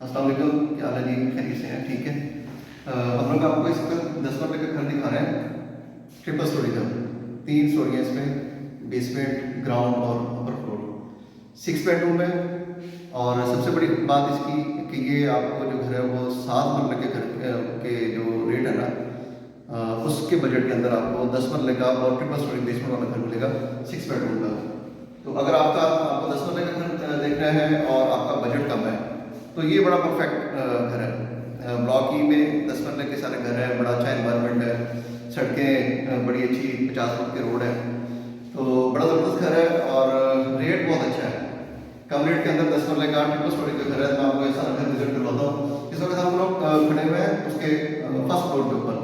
अस्सलाम वालेकुम, क्या हाल है जी? खैरियत से हैं? ठीक है। हम लोग आपको इस वक्त 10 कमरे का घर दिखा रहे हैं, ट्रिपल स्टोरी का। 3 स्टोरी है इसमें, बेसमेंट, ग्राउंड और अपर फ्लोर। 6 बेडरूम है। और सबसे बड़ी बात इसकी कि ये आपको जो घर है वो 7 मरले के घर के जो रेट है ना, उसके बजट के अंदर आपको 10 मरले का और ट्रिपल स्टोरी बेसमेंट वाला घर मिलेगा 6 बेडरूम का। तो अगर आपको 10 मरले का घर देखना है और आपका बजट कम है तो ये बड़ा परफेक्ट घर है। ब्लॉक ई में 10 मरले के सारे घर है, बड़ा अच्छा एनवायरनमेंट है, सड़कें बड़ी अच्छी, 50 फुट के रोड है, तो बड़ा ज़बरदस्त घर है और रेट बहुत अच्छा है। कम रेट के अंदर 10 मरले का ट्रिपल स्टोरी का घर है। मैं आपको ये सारा घर विजिट करवाता हूँ। इस वक्त हम लोग खड़े हुए हैं उसके फर्स्ट फ्लोर के ऊपर।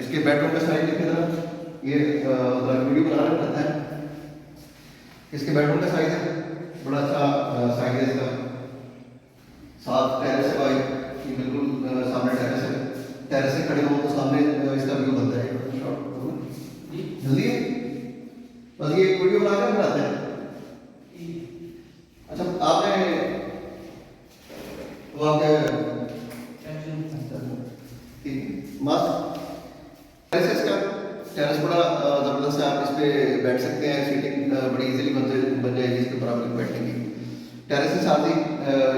इसके बेडरूम का साइज देखिए जरा, ये वीडियो बना रहता है। इसके बेडरूम का साइज है, बड़ा अच्छा साइज है इसका। 7 टेरेस है भाई, ये बिल्कुल सामने टेरेस है। टेरेस से खड़े हो तो सामने इसका व्यू बनता है। जल्दी है, बस ये वीडियो बना कर बनाते हैं। अच्छा आपने वो आपके मस्त टेरेस है इसका। टेरेस बड़ा ज़बरदस्त है, आप इस पे बैठ सकते हैं। सीटिंग बड़ी इजीली बन जाएगी इसके ऊपर आप बैठने की। टेरेस के साथ ही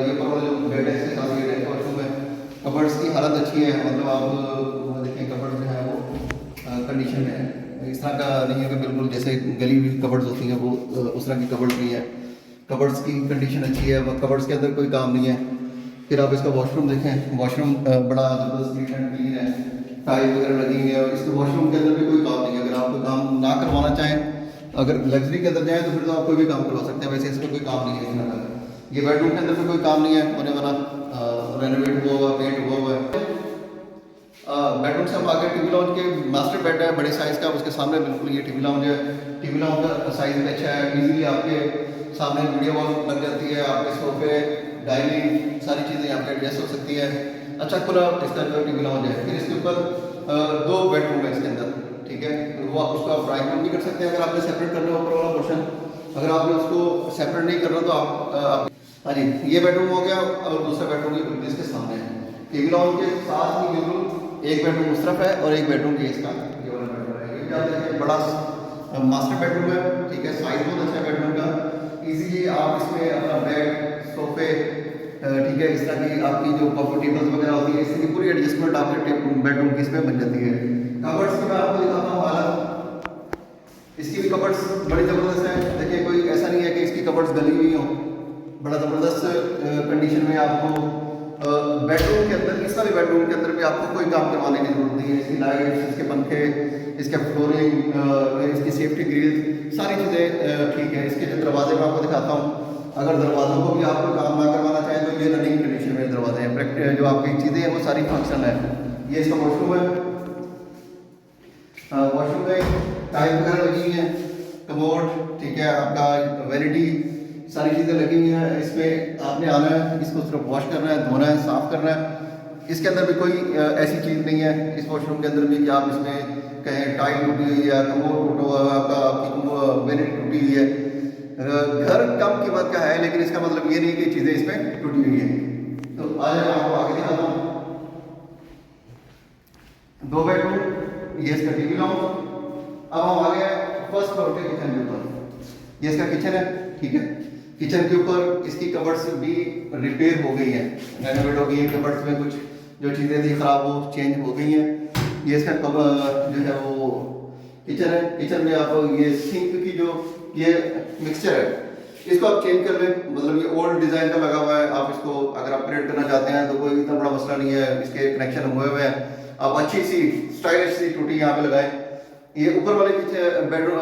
ये ऊपर वाला जो बेड है इसके साथ ये वॉशरूम है। कबर्ड्स की हालत अच्छी है, मतलब आप देखें कबर्ड जो है वो कंडीशन में है। इस तरह का नहीं है कि बिल्कुल जैसे गली हुई कबर्ड्स होती हैं वो उस तरह की कबर्ड नहीं है। कबर्ड्स की कंडीशन अच्छी है, कबर्ड्स के अंदर कोई काम नहीं है। फिर आप इसका वॉशरूम देखें, वॉशरूम बड़ा ज़बरदस्त नीट एंड क्लीन है, टाइल वगैरह लगी हुई है। और इसके वॉशरूम के अंदर भी कोई काम नहीं है। अगर आप कोई काम ना करवाना चाहें, अगर लग्जरी के अंदर जाएँ तो फिर तो आप कोई भी काम करवा सकते हैं। वैसे इसमें कोई काम नहीं है इस तरह का। ये बेडरूम के अंदर भी कोई काम नहीं है होने वाला, रेनोवेट हुआ हुआ, पेंट हुआ हुआ है। बेडरूम से हम आगे टीवी लाउंज के मास्टर बेड है बड़े साइज़ का, उसके सामने बिल्कुल ये टीवी लाउंज है। टीवी लाउंज का साइज़ भी अच्छा है, इजीली आपके सामने वीडियो वॉल लग जाती है, आपके सोफे, डाइनिंग, सारी चीज़ें यहाँ पे एडजस्ट हो सकती है। अच्छा खुला इसका जो टीवी लाउंज है। फिर इसके ऊपर 2 बेडरूम है इसके अंदर, ठीक है। वो आप उसका ड्राइंग रूम भी कर सकते हैं अगर आपने सेपरेट करना है ऊपर वाला पोर्शन। अगर आपने उसको सेपरेट नहीं करना तो आप हाँ जी, ये बेडरूम हो गया और दूसरा बेडरूम ये बिल्कुल इसके सामने है। टीवी लाउंज के साथ ही बिल्कुल एक बेडरूम उस तरफ है और एक बेडरूम ये इसका ये वाला बेडरूम है। ये क्या देखिए बड़ा मास्टर बेडरूम है, ठीक है। साइज बहुत अच्छा है बेडरूम का, इजीली आप इसमें अपना बेड, सोफे, ठीक है, इस तरह की आपकी जो कॉफी टेबल्स वगैरह होती है इसकी पूरी एडजस्टमेंट आपके बेडरूम की इसमें बन जाती है। कबर्ड्स की मैं आपको दिखाता हूँ हालत। इसकी भी कबर्ड्स बड़ी ज़बरदस्त है। देखिए कोई ऐसा नहीं है कि इसकी कबर्ड्स गली हुई हो, बड़ा ज़बरदस्त कंडीशन में आपको बेडरूम के अंदर, इस वाले बेडरूम के अंदर भी आपको कोई काम करवाने की जरूरत नहीं है। इसकी लाइट्स, इसके पंखे, इसके फ्लोरिंग, इसकी सेफ्टी ग्रिल, सारी चीज़ें ठीक है। इसके जो दरवाजे मैं आपको दिखाता हूँ, अगर दरवाज़ों को भी आपको काम ना करवाना चाहें तो ये रनिंग कंडीशन में दरवाजे हैं। जो आपकी चीज़ें हैं वो सारी फंक्शन है। ये इसका वॉशरूम है। वॉशरूम में टाइल वगैरह लगी हुई है, कमोड, ठीक है, आपका वैनिटी, सारी चीज़ें लगी हुई हैं। इसमें आपने आना है, इसको सिर्फ वॉश करना है, धोना है, साफ़ करना है। इसके अंदर भी कोई ऐसी चीज़ नहीं है इस वॉशरूम के अंदर भी कि आप इसमें कहें टाइल टूटी हुई है, कमोड टूटा हुआ है, आपका वैनिटी टूटी हुई है। घर कम कीमत का है लेकिन इसका मतलब ये नहीं कि चीज़ें इसमें टूटी हुई हैं। तो आज मैं आपको आगे दिखाता हूँ 2 बेडरूम, ये इसका टीवी लाउंज। अब हम आ गए फर्स्ट फ्लोर के किचन के ऊपर। ये इसका किचन है, ठीक है। किचन के ऊपर इसकी कबर्ड्स भी रिपेयर हो गई है, रेनोवेट हो गई है। कबर्ड्स में कुछ जो चीज़ें थी खराब वो चेंज हो गई हैं। ये इसका जो है वो किचन है। किचन में आप ये सिंक की जो ये मिक्सचर है इसको आप चेंज कर लें, मतलब ये ओल्ड डिज़ाइन का लगा हुआ है। आप इसको अगर अपग्रेड करना चाहते हैं तो कोई इतना बड़ा मसला नहीं है, इसके कनेक्शन हुए हुए हैं। आप अच्छी सी स्टाइलिश सी टूटी यहाँ पे लगाएं। ये ऊपर वाले किचन बेडरूम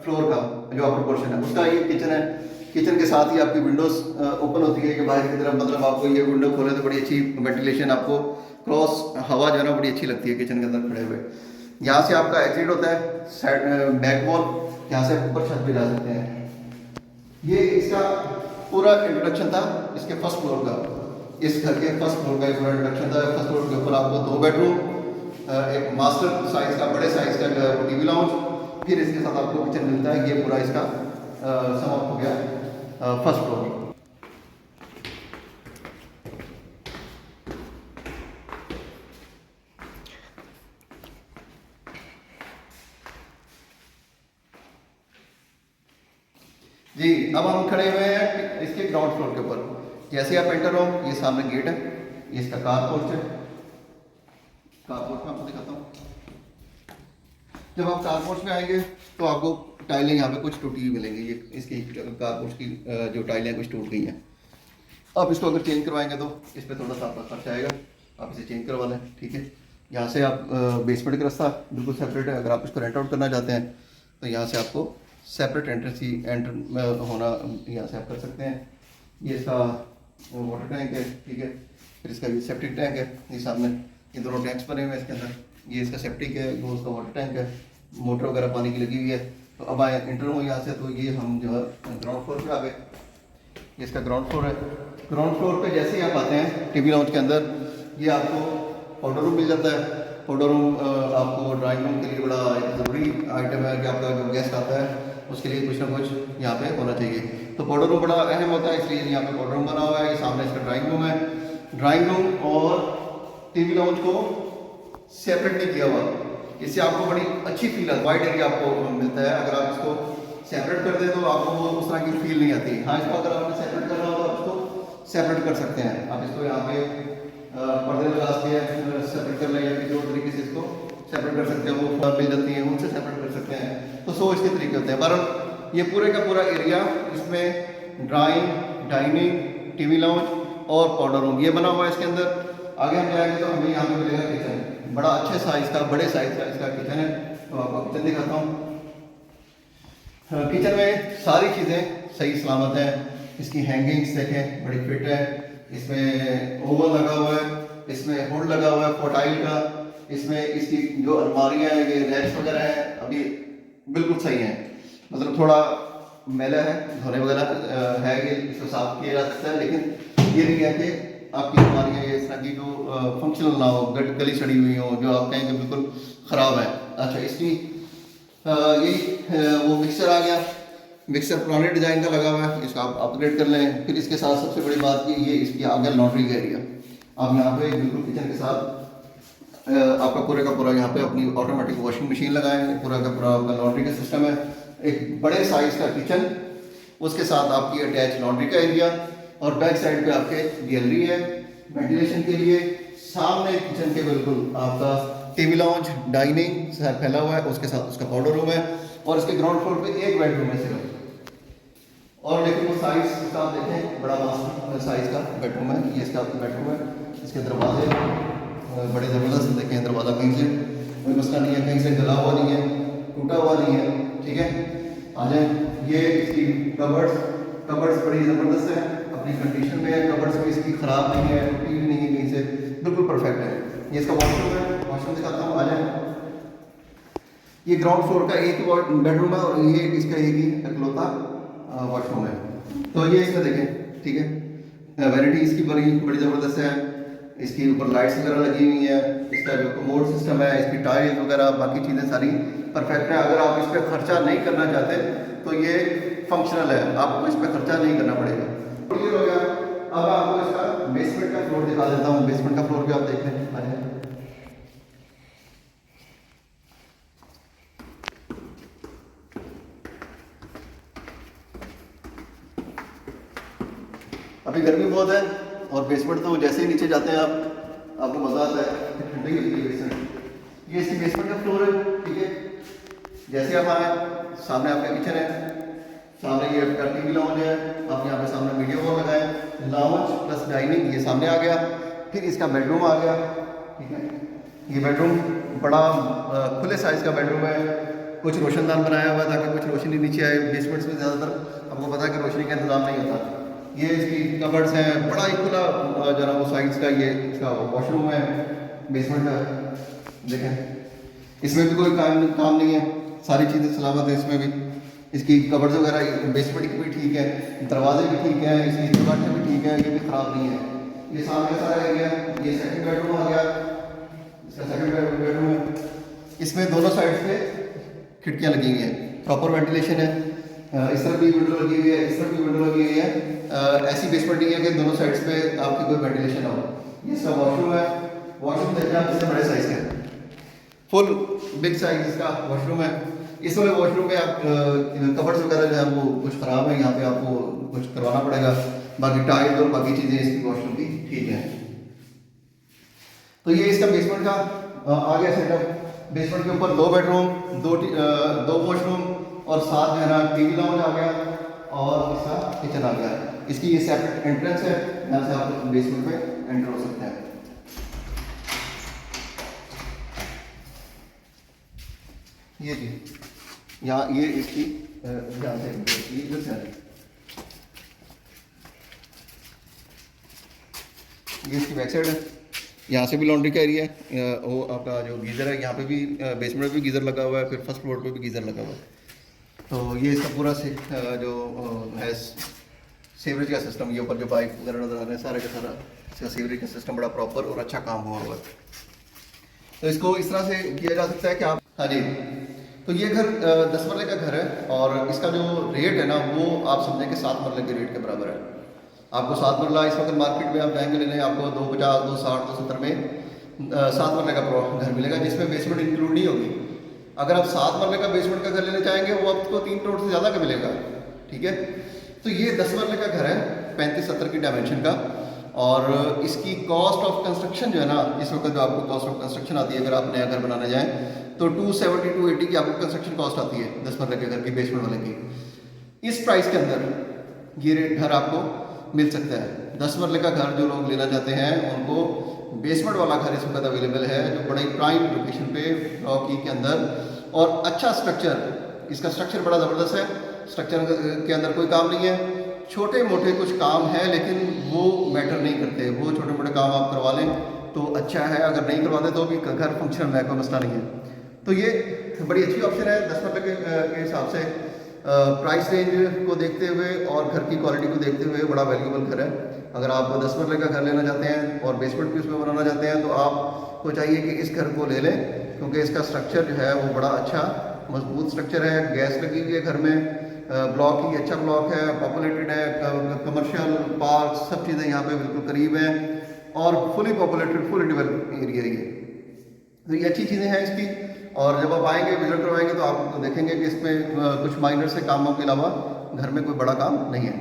फ्लोर का जो अपर पोर्शन है उसका ये किचन है। किचन के साथ ही आपकी विंडोज ओपन होती है कि बाहर की तरफ, मतलब आपको ये विंडो खोले तो बड़ी अच्छी वेंटिलेशन, आपको क्रॉस हवा जो है ना बड़ी अच्छी लगती है किचन के अंदर खड़े हुए। यहाँ से आपका एग्जिट होता है साइड बैक वॉल, यहाँ से ऊपर छत पे जा सकते हैं। ये इसका पूरा इंट्रोडक्शन था इसके फर्स्ट फ्लोर का। इस घर के फर्स्ट फ्लोर का पूरा इंट्रोडक्शन था। फर्स्ट फ्लोर के ऊपर आपको 2 बेडरूम, एक मास्टर साइज का, बड़े साइज का टीवी लाउंज, फिर इसके साथ आपको किचन मिलता है। ये पूरा इसका समाप्त हो गया फर्स्ट फ्लोर। जी अब हम खड़े हुए हैं इसके ग्राउंड फ्लोर के ऊपर। जैसे आप एंटर हो, ये सामने गेट है, ये इसका कार पोर्च है। कार पोर्च में आपको दिखाता हूँ। जब आप कार पोर्च में आएंगे तो आपको टाइलें यहाँ पे कुछ टूटी हुई मिलेंगी। ये इसकी कार पोर्च की जो टाइलें कुछ टूट गई हैं। आप इसको अगर चेंज करवाएंगे तो इस पर थोड़ा सा आपका खर्च आएगा, आप इसे चेंज करवा लें, ठीक है। यहाँ से आप बेसमेंट का रास्ता बिल्कुल सेपरेट है। अगर आप इसको रेंट आउट करना चाहते हैं तो यहाँ से आपको सेपरेट एंटर होना, यहाँ से आप कर सकते हैं। ये इसका वाटर टैंक है, ठीक है। फिर इसका ये सेप्टिक टैंक है, ये सामने ये दोनों टैंक्स बने हुए हैं इसके अंदर। ये इसका सेप्टिक है, वो उसका वाटर टैंक है, मोटर वगैरह पानी की लगी हुई है। तो अब आए एंटर हो यहाँ से, तो ये हम जो है ग्राउंड फ्लोर पे आ गए। ये इसका ग्राउंड फ्लोर है। ग्राउंड फ्लोर पे जैसे ही आप आते हैं टीवी लाउंज के अंदर, ये आपको पाउडर रूम मिल जाता है। पाउडर रूम आपको ड्राइंग रूम के लिए बड़ा एक ज़रूरी आइटम है कि आपका जो गेस्ट आता है उसके लिए कुछ ना कुछ यहाँ पे होना चाहिए। तो पाउडर रूम बड़ा अहम होता है, इसलिए यहाँ पे पाउडर रूम बना हुआ है। ये सामने इसका ड्राइंग रूम है। ड्राइंग रूम और टीवी लाउंज को सेपरेट नहीं किया हुआ, इससे आपको बड़ी अच्छी फील आता है, वाइड एरिया आपको मिलता है। अगर आप इसको सेपरेट कर दें तो आपको वो उस तरह की फील नहीं आती। हाँ, इसको अगर आपने सेपरेट करना हो तो आप इसको सेपरेट कर सकते हैं। आप इसको यहाँ पे पर्दे लगा के सेपरेट कर लें, या किसी और तरीके से इसको सेपरेट कर सकते हैं। वो मिल जाती हैं, उनसे सेपरेट कर सकते हैं। तो सो इसके तरीके होते हैं। पर ये पूरे का पूरा एरिया, इसमें ड्राइंग, डाइनिंग, टीवी लाउंज और पाउडर रूम ये बना हुआ है इसके अंदर। आगे हम जाएंगे तो हमें यहाँ पे मिलेगा किचन। बड़ा अच्छे साइज़ का, बड़े साइज़ का इसका किचन है। तो आपको किचन दिखाता हूँ। किचन में सारी चीज़ें सही सलामत हैं। इसकी हैंगिंग्स देखें, बड़ी फिट है। इसमें ओवन लगा हुआ है, इसमें हुड लगा हुआ है फोटाइल का। इसमें इसकी जो अलमारियाँ हैं, ये रैक्स वगैरह हैं, अभी बिल्कुल सही हैं। मतलब थोड़ा मैला है, धोने वगैरह है, ये इसको साफ किया जा सकता है। लेकिन ये नहीं है कि आपकी अलमारियाँ ये इस तरह की जो फंक्शनल ना हो, गली सड़ी हुई हो, जो आप कहेंगे बिल्कुल ख़राब है। अच्छा, इसकी ये वो मिक्सर आ गया। मिक्सर पुराने डिज़ाइन का लगा हुआ है, इसका आप अपग्रेड कर लें। फिर इसके साथ सबसे बड़ी बात की ये इसकी आ गया लॉन्ड्री का एरिया। आप यहाँ पे बिल्कुल किचन के साथ आपका पूरे का पूरा यहाँ पे अपनी ऑटोमेटिक वॉशिंग मशीन लगाएं। पूरा का पूरा आपका लॉन्ड्री का सिस्टम है। एक बड़े साइज़ का किचन, उसके साथ आपकी अटैच लॉन्ड्री का एरिया, और बैक साइड पे आपके गैलरी है वेंटिलेशन के लिए। सामने किचन के बिल्कुल आपका टीवी लाउंज, डाइनिंग फैला हुआ है, उसके साथ उसका पाउडर रूम है। और इसके ग्राउंड फ्लोर पे एक बेडरूम है सिर्फ। और लेकिन वो साइज इसका आप देखें, बड़ा मास्टर साइज का बेडरूम है। ये इसका बेडरूम है। इसके दरवाजे बड़े ज़बरदस्त देखें। दरवाज़ा कहीं से कोई मसला नहीं है, कहीं से गला हुआ नहीं है, टूटा हुआ नहीं है, ठीक है। आ जाए, ये इसकी कबर्ड्स बड़ी ज़बरदस्त है, अपनी कंडीशन में है। कबर्ड्स भी इसकी ख़राब नहीं है, टूटी भी नहीं है कहीं से, बिल्कुल परफेक्ट है। ये इसका वॉशरूम है, वॉशरूम दिखाता हूँ, आ जाए। ये ग्राउंड फ्लोर का एक बेडरूम है और ये इसका एक ही इकलौता वॉशरूम है। तो ये इसमें देखें, ठीक है। वैरायटी इसकी बड़ी ज़बरदस्त है। इसके ऊपर लाइट्स वगैरह लगी हुई हैं। इसका जो कमोड सिस्टम है, इसकी टाइल वगैरह बाकी चीज़ें सारी परफेक्ट है। अगर आप इस पर खर्चा नहीं करना चाहते तो ये फंक्शनल है, आपको इस पर खर्चा नहीं करना पड़ेगा। क्लियर हो गया। अब आपको इसका बेसमेंट का फ्लोर दिखा देता हूँ। बेसमेंट का फ्लोर भी आप देख लें। अभी गर्मी बहुत है और बेसमेंट तो जैसे ही नीचे जाते हैं आपको मज़ा आता है, ठंडी होती है बेसमेंट। ये इसकी बेसमेंट का फ्लोर है, ठीक है। जैसे आप आए, सामने आपका किचन है, सामने ये आपका टीवी लाउंज है। आप यहाँ पे सामने वीडियो वॉल लगाएं, लाउंज प्लस डाइनिंग ये सामने आ गया। फिर इसका बेडरूम आ गया, ठीक है। ये बेडरूम बड़ा खुले साइज़ का बेडरूम है। कुछ रोशनदान बनाया हुआ है ताकि कुछ रोशनी नीचे आए। बेसमेंट्स में ज़्यादातर आपको पता है कि रोशनी का इंतजाम नहीं होता। ये इसकी कबर्ड्स हैं, बड़ा ही खुला जो है वो साइज़ का ये इसका वॉशरूम है बेसमेंट का। देखें, इसमें भी कोई काम नहीं है, सारी चीज़ें सलामत है इसमें भी। इसकी कबर्ड्स वगैरह बेसमेंट की भी ठीक है, दरवाजे भी ठीक हैं, इसकी दीवारें भी ठीक है, ये भी ख़राब नहीं है। ये सामने सारा एरिया, ये सेकंड बेडरूम आ गया। इसका सेकंड बेडरूम है। इसमें दोनों साइड पे खिड़कियाँ लगी हुई हैं, प्रॉपर वेंटिलेशन है। इस तरफ भी विंडो लगी हुई है, इस तरफ भी विंडो लगी हुई है। ऐसी बेसमेंट नहीं है कि दोनों साइड्स पे आपकी कोई वेंटिलेशन ना हो। ये इसका वॉशरूम है। वॉशरूम देखिए आप, इससे बड़े साइज़ का है, फुल बिग साइज इसका वॉशरूम है। इस वाले वॉशरूम में आप कबर्ड्स वगैरह जो है वो कुछ ख़राब है, यहाँ पे आपको कुछ करवाना पड़ेगा। बाकी टाइल्स और बाकी चीज़ें इसकी वॉशरूम की ठीक है। तो ये इसका बेसमेंट का आ गया सेटअप। बेसमेंट के ऊपर 2 बेडरूम, 2 वॉशरूम और साथ जो है ना टीवी लाउंज आ गया और इसका किचन आ गया। इसकी ये सेपरेट एंट्रेंस है, यहाँ से आप बेसमेंट में एंटर हो सकते हैं। ये जी यहाँ ये इसकी यहाँ से इधर से आ रही है। ये इसकी बैक साइड है, यहाँ से भी लॉन्ड्री का एरिया है। वो आपका जो गीज़र है यहाँ पे भी बेसमेंट में भी गीज़र लगा हुआ है, फिर फर्स्ट फ्लोर पे भी गीज़र लगा हुआ है। तो ये इसका पूरा से जो है सीवरेज का सिस्टम, ये ऊपर जो पाइप वगैरह नजर आ रहे हैं सारा का सारा इसका सीवरेज का सिस्टम बड़ा प्रॉपर और अच्छा काम हुआ हुआ है। तो इसको इस तरह से किया जा सकता है कि आप, हाँ जी, तो ये घर 10 मरले का घर है और इसका जो रेट है ना वो आप समझें कि 7 मरले के रेट के बराबर है। आपको 7 मरला इस वक्त मार्केट में आप जाएंगे लेने, आपको 250, 260, 270 में 7 मरले का घर मिलेगा, जिसमें बेसमेंट इंक्लूड नहीं होगी। अगर आप 7 मरले का बेसमेंट का घर लेने चाहेंगे वो आपको 3 करोड़ से ज़्यादा का मिलेगा, ठीक है। तो ये 10 मरले का घर है 35-70 की डायमेंशन का, और इसकी कॉस्ट ऑफ कंस्ट्रक्शन जो है ना इस वक्त जो आपको कॉस्ट ऑफ कंस्ट्रक्शन आती है, अगर आप नया घर बनाने जाएँ तो 270 280 की आपको कंस्ट्रक्शन कॉस्ट आती है 10 मरले के घर की, बेसमेंट वाले की। इस प्राइस के अंदर ये घर आपको मिल सकता है। 10 मरले का घर जो लोग लेना चाहते हैं उनको बेसमेंट वाला घर इस वक्त अवेलेबल है, जो बड़े प्राइम लोकेशन पे रॉकी के अंदर, और अच्छा स्ट्रक्चर, इसका स्ट्रक्चर बड़ा ज़बरदस्त है। स्ट्रक्चर के अंदर कोई काम नहीं है, छोटे मोटे कुछ काम है लेकिन वो मैटर नहीं करते, वो छोटे मोटे काम आप करवा लें तो अच्छा है, अगर नहीं करवाते तो भी घर फंक्शनल है, कोई मसला नहीं है। तो ये बड़ी अच्छी ऑप्शन है 10 मरले के हिसाब से, प्राइस रेंज को देखते हुए और घर की क्वालिटी को देखते हुए बड़ा वैल्यूबल घर है। अगर आप 10 मरले का घर लेना चाहते हैं और बेसमेंट भी उसमें बनाना चाहते हैं तो आपको चाहिए कि इस घर को ले लें, क्योंकि इसका स्ट्रक्चर जो है वो बड़ा अच्छा मजबूत स्ट्रक्चर है। गैस लगी हुई है घर में, ब्लॉक ही अच्छा ब्लॉक है, पॉपुलेटेड है, कमर्शियल पार्क सब चीज़ें यहाँ पे बिल्कुल करीब हैं और fully populated fully develop area है ये। तो ये अच्छी चीज़ें हैं इसकी, और जब आप आएंगे विजिट करवाएंगे तो आप देखेंगे कि इसमें कुछ माइनर से कामों के अलावा घर में कोई बड़ा काम नहीं है।